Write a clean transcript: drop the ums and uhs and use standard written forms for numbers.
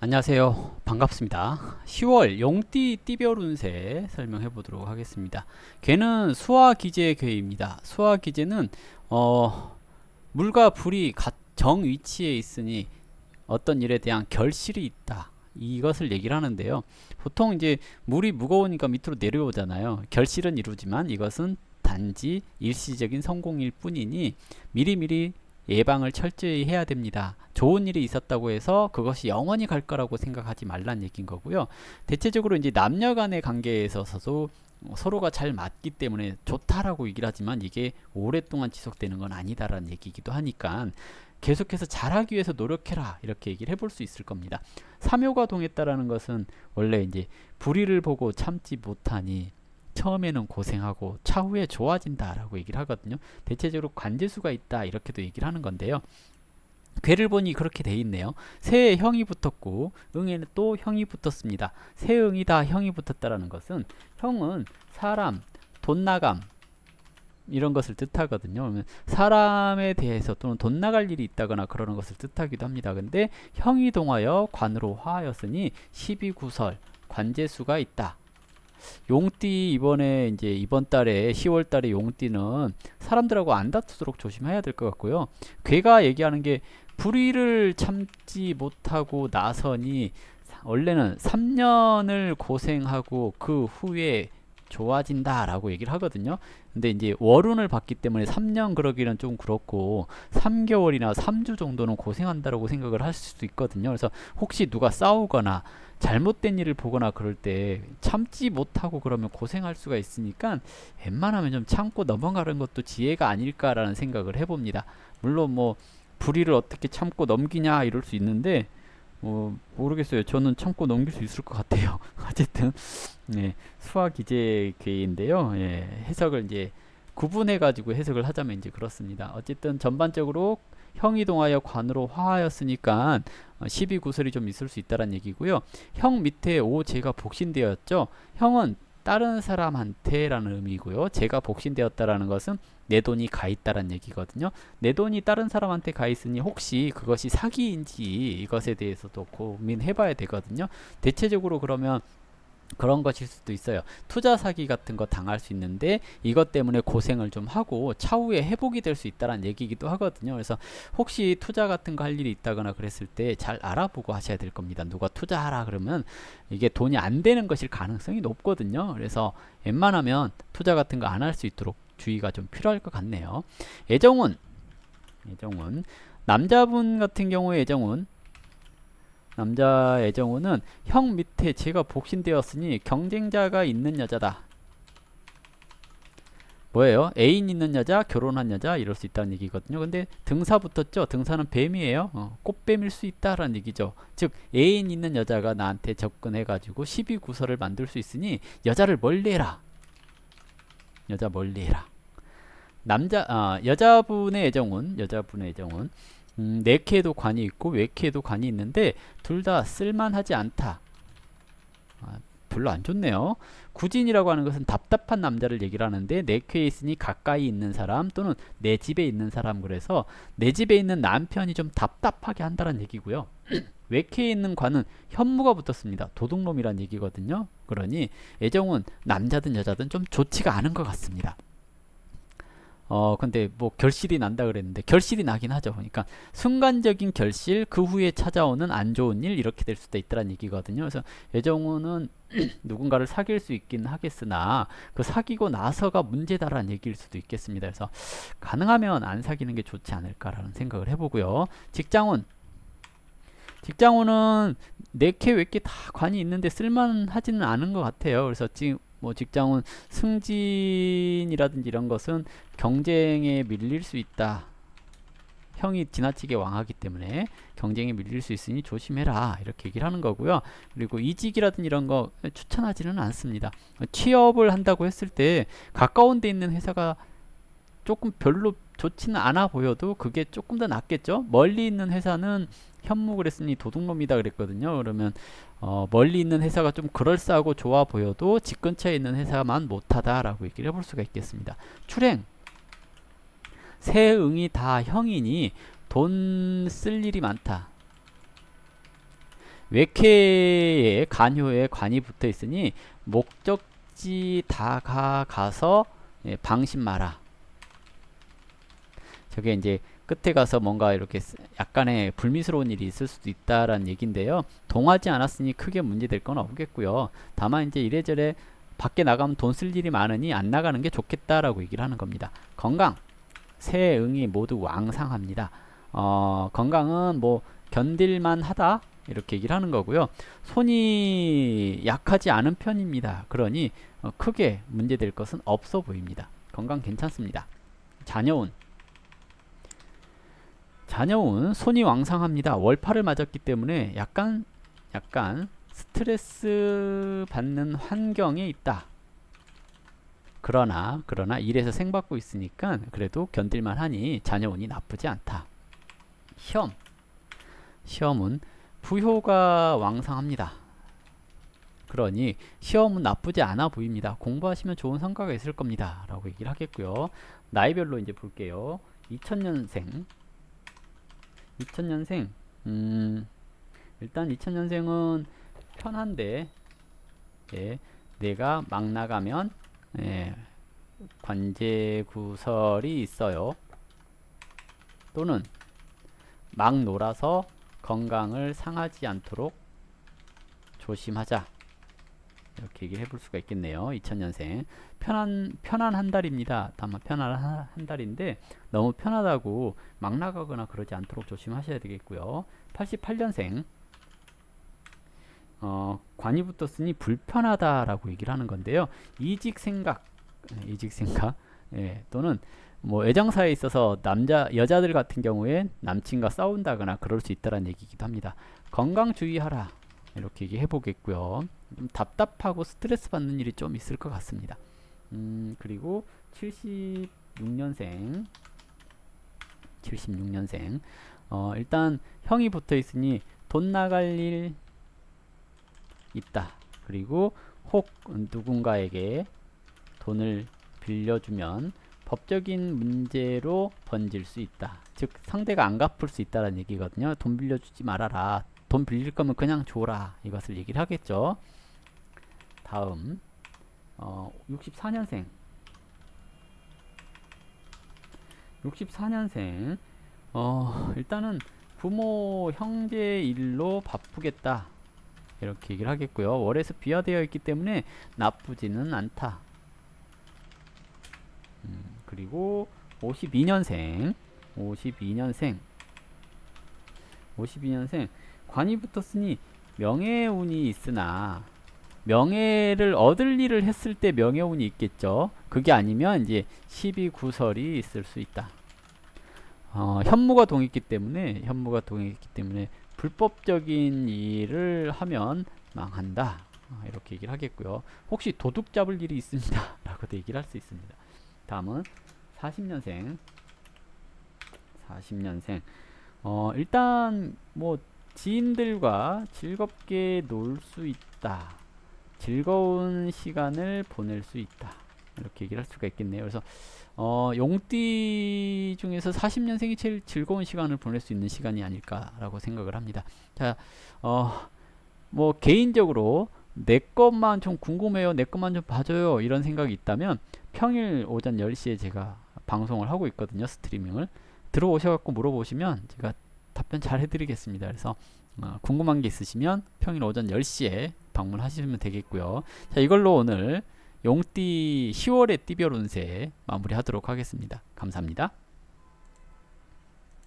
안녕하세요. 반갑습니다. 10월 용띠 띠별 운세 설명해 보도록 하겠습니다. 괴는 수화기제의 괴입니다. 수화기제는 물과 불이 정 위치에 있으니 어떤 일에 대한 결실이 있다. 이것을 얘기를 하는데요. 보통 이제 물이 무거우니까 밑으로 내려오잖아요. 결실은 이루지만 이것은 단지 일시적인 성공일 뿐이니 미리미리 예방을 철저히 해야 됩니다. 좋은 일이 있었다고 해서 그것이 영원히 갈 거라고 생각하지 말란 얘기인 거고요. 대체적으로 이제 남녀 간의 관계에 있어서도 서로가 잘 맞기 때문에 좋다라고 얘기를 하지만 이게 오랫동안 지속되는 건 아니다라는 얘기이기도 하니까 계속해서 잘하기 위해서 노력해라 이렇게 얘기를 해볼 수 있을 겁니다. 삼효가 동했다라는 것은 원래 이제 불의를 보고 참지 못하니 처음에는 고생하고 차후에 좋아진다라고 얘기를 하거든요. 대체적으로 관제수가 있다 이렇게도 얘기를 하는 건데요. 괴를 보니 그렇게 돼 있네요. 새에 형이 붙었고 응에는 또 형이 붙었습니다. 새응이 다 형이 붙었다라는 것은 형은 사람, 돈 나감 이런 것을 뜻하거든요. 그러면 사람에 대해서 또는 돈 나갈 일이 있다거나 그러는 것을 뜻하기도 합니다. 근데 형이 동하여 관으로 화하였으니 12구설 관제수가 있다. 용띠 이번에 이제 이번 달에 10월 달에 용띠는 사람들하고 안 다투도록 조심해야 될 것 같고요. 괴가 얘기하는 게 불의를 참지 못하고 나서니 원래는 3년을 고생하고 그 후에 좋아진다라고 얘기를 하거든요. 근데 이제 월운을 봤기 때문에 3년 그러기는 좀 그렇고 3개월이나 3주 정도는 고생한다라고 생각을 할 수도 있거든요. 그래서 혹시 누가 싸우거나 잘못된 일을 보거나 그럴 때 참지 못하고 그러면 고생할 수가 있으니까 웬만하면 좀 참고 넘어가는 것도 지혜가 아닐까라는 생각을 해봅니다. 물론 뭐 불의를 어떻게 참고 넘기냐 이럴 수 있는데 모르겠어요. 저는 참고 넘길 수 있을 것 같아요. 어쨌든 네, 수화기제계인데요. 예, 해석을 이제 구분해 가지고 해석을 하자면 이제 그렇습니다. 어쨌든 전반적으로 형이 동하여 관으로 화하였으니까 12구설이 좀 있을 수 있다는 얘기고요. 형 밑에 오 제가 복신되었죠. 형은 다른 사람한테라는 의미고요. 제가 복신되었다라는 것은 내 돈이 가 있다라는 얘기거든요. 내 돈이 다른 사람한테 가 있으니 혹시 그것이 사기인지 이것에 대해서도 고민해 봐야 되거든요. 대체적으로 그러면 그런 것일 수도 있어요. 투자 사기 같은 거 당할 수 있는데 이것 때문에 고생을 좀 하고 차후에 회복이 될 수 있다는 얘기이기도 하거든요. 그래서 혹시 투자 같은 거 할 일이 있다거나 그랬을 때 잘 알아보고 하셔야 될 겁니다. 누가 투자하라 그러면 이게 돈이 안 되는 것일 가능성이 높거든요. 그래서 웬만하면 투자 같은 거 안 할 수 있도록 주의가 좀 필요할 것 같네요. 애정운 남자분 같은 경우에 남자 애정운은 형 밑에 제가 복신되었으니 경쟁자가 있는 여자다. 뭐예요? 애인 있는 여자, 결혼한 여자 이럴 수 있다는 얘기거든요. 근데 등사 붙었죠? 등사는 뱀이에요. 꽃뱀일 수 있다라는 얘기죠. 즉 애인 있는 여자가 나한테 접근해가지고 12구설을 만들 수 있으니 여자를 멀리해라. 여자 멀리해라. 여자분의 애정운 내캐에도 관이 있고 외캐에도 관이 있는데 둘 다 쓸만하지 않다. 별로 안 좋네요. 구진이라고 하는 것은 답답한 남자를 얘기를 하는데 내캐에 있으니 가까이 있는 사람 또는 내 집에 있는 사람 그래서 내 집에 있는 남편이 좀 답답하게 한다는 얘기고요. 외캐에 있는 관은 현무가 붙었습니다. 도둑놈이란 얘기거든요. 그러니 애정은 남자든 여자든 좀 좋지가 않은 것 같습니다. 근데 뭐 결실이 난다 그랬는데 결실이 나긴 하죠. 그러니까 순간적인 결실 그 후에 찾아오는 안 좋은 일 이렇게 될 수도 있다는 얘기거든요. 그래서 예정우는 누군가를 사귈 수 있긴 하겠으나 그 사귀고 나서가 문제다라는 얘기일 수도 있겠습니다. 그래서 가능하면 안 사귀는 게 좋지 않을까라는 생각을 해보고요. 직장운은 네캐 외캐 다 관이 있는데 쓸만하지는 않은 것 같아요. 그래서 지금 뭐 직장운 승진이라든지 이런 것은 경쟁에 밀릴 수 있다. 형이 지나치게 왕하기 때문에 경쟁에 밀릴 수 있으니 조심해라 이렇게 얘기를 하는 거고요. 그리고 이직이라든지 이런 거 추천하지는 않습니다. 취업을 한다고 했을 때 가까운 데 있는 회사가 조금 별로 좋지는 않아 보여도 그게 조금 더 낫겠죠. 멀리 있는 회사는 현묵을 했으니 도둑놈이다 그랬거든요. 그러면 멀리 있는 회사가 좀 그럴싸하고 좋아 보여도 집 근처에 있는 회사만 못하다라고 얘기를 해볼 수가 있겠습니다. 출행 세응이 다 형이니 돈 쓸 일이 많다. 외쾌에 간효에 관이 붙어 있으니 목적지 다가가서 예, 방심 마라. 저게 이제 끝에 가서 뭔가 이렇게 약간의 불미스러운 일이 있을 수도 있다라는 얘기인데요. 동하지 않았으니 크게 문제될 건 없겠고요. 다만 이제 이래저래 밖에 나가면 돈 쓸 일이 많으니 안 나가는 게 좋겠다라고 얘기를 하는 겁니다. 건강, 새, 응이 모두 왕상합니다. 건강은 뭐 견딜만 하다 이렇게 얘기를 하는 거고요. 손이 약하지 않은 편입니다. 그러니 크게 문제될 것은 없어 보입니다. 건강 괜찮습니다. 자녀운 손이 왕상합니다. 월파를 맞았기 때문에 약간 스트레스 받는 환경에 있다. 그러나 일에서 생받고 있으니까 그래도 견딜만 하니 자녀운이 나쁘지 않다. 시험은 부효가 왕상합니다. 그러니 시험은 나쁘지 않아 보입니다. 공부하시면 좋은 성과가 있을 겁니다. 라고 얘기를 하겠고요. 나이별로 이제 볼게요. 2000년생 일단 2000년생은 편한데 예, 내가 막 나가면 예, 관제구설이 있어요. 또는 막 놀아서 건강을 상하지 않도록 조심하자. 이렇게 얘기를 해볼 수가 있겠네요. 2000년생 편한 한 달입니다. 다만 편한 한 달인데 너무 편하다고 막 나가거나 그러지 않도록 조심하셔야 되겠고요. 88년생 관이 붙었으니 불편하다라고 얘기를 하는 건데요. 이직생각 예, 또는 뭐 애정사에 있어서 여자들 같은 경우에 남친과 싸운다거나 그럴 수 있다는 얘기이기도 합니다. 건강 주의하라 이렇게 얘기해 보겠고요. 좀 답답하고 스트레스 받는 일이 좀 있을 것 같습니다. 그리고 76년생 일단 형이 붙어 있으니 돈 나갈 일 있다. 그리고 혹 누군가에게 돈을 빌려주면 법적인 문제로 번질 수 있다. 즉 상대가 안 갚을 수 있다는 얘기거든요. 돈 빌려주지 말아라. 돈 빌릴 거면 그냥 줘라. 이것을 얘기를 하겠죠. 다음 64년생 일단은 부모 형제 일로 바쁘겠다. 이렇게 얘기를 하겠고요. 월에서 비화되어 있기 때문에 나쁘지는 않다. 그리고 52년생 관이 붙었으니 명예운이 있으나 명예를 얻을 일을 했을 때 명예운이 있겠죠. 그게 아니면 이제 시비구설이 있을 수 있다. 현무가 동했기 때문에 불법적인 일을 하면 망한다. 이렇게 얘기를 하겠고요. 혹시 도둑 잡을 일이 있습니다. 라고도 얘기를 할 수 있습니다. 다음은 40년생 일단 뭐 지인들과 즐겁게 놀 수 있다. 즐거운 시간을 보낼 수 있다. 이렇게 얘기를 할 수가 있겠네요. 그래서 용띠 중에서 40년생이 제일 즐거운 시간을 보낼 수 있는 시간이 아닐까라고 생각을 합니다. 자, 뭐 개인적으로 내 것만 좀 궁금해요. 내 것만 좀 봐줘요. 이런 생각이 있다면 평일 오전 10시에 제가 방송을 하고 있거든요. 스트리밍을. 들어오셔갖고 물어보시면 제가 답변 잘 해드리겠습니다. 그래서 궁금한 게 있으시면 평일 오전 10시에 방문하시면 되겠고요. 자, 이걸로 오늘 용띠 10월의 띠별 운세 마무리하도록 하겠습니다. 감사합니다.